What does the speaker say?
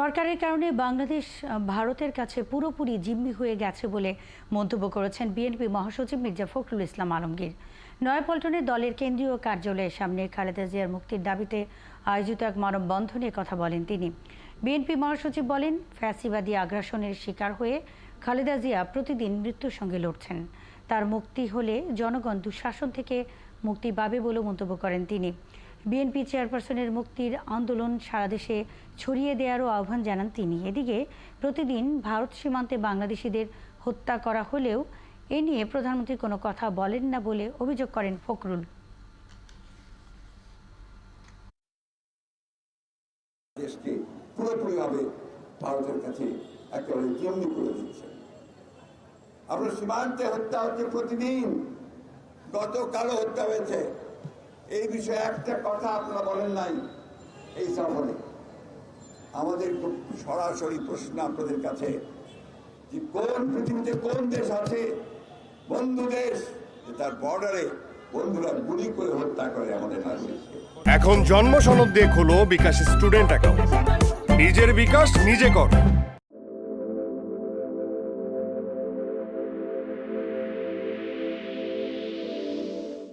সরকারের কারণে বাংলাদেশ ভারতের কাছে পুরোপুরি জিম্মি হয়ে গেছে বলে মন্তব্য করেছেন বিএনপি মহাসচিব মির্জা ফখরুল ইসলাম আলমগীর। নয়াপল্টনে দলের কেন্দ্রীয় কার্যালয়ের সামনে খালেদা জিয়ার মুক্তির দাবিতে আয়োজিত এক মানববন্ধনে কথা বলেন তিনি। বিএনপি মহাসচিব বলেন, ফ্যাসিবাদী আগ্রাসনের শিকার হয়ে খালেদা জিয়া প্রতিদিন মৃত্যুর সঙ্গে লড়ছেন। তার মুক্তি হলে জনগণ দুঃশাসন থেকে মুক্তি পাবে বলে মন্তব্য করেন তিনি। বিএনপি চেয়ারপারসনের মুক্তির আন্দোলন সারা দেশে ছড়িয়ে দেওয়ারও আহ্বান জানান তিনি। এদিকে প্রতিদিন ভারত সীমান্তে বাংলাদেশিদের হত্যা করা হলেও এ নিয়ে প্রধানমন্ত্রী কোনো কথা বলেন না বলে অভিযোগ করেন ফখরুল। দেশকে পুরোপুরিভাবে ভারতের কাছে একেবারে জিম্মি করে দিচ্ছে। আমরা সীমান্তে হত্যা হচ্ছে প্রতিদিন, গতকালও হত্যা হয়েছে। এই বিষয়ে একটা কথা আপনারা বলেন নাই এই সফরে। আমাদের সরাসরি প্রশ্ন আপনাদের কাছে যে কোন পৃথিবীতে কোন দেশ আছে বন্ধু দেশ যে তার বর্ডারে বন্ধুরা গুলি করে হত্যা করে আমাদের নাগরিককে। এখন জন্ম সনদ দিয়ে খোলো বিকাশ স্টুডেন্ট অ্যাকাউন্ট। নিজের বিকাশ নিজে কর।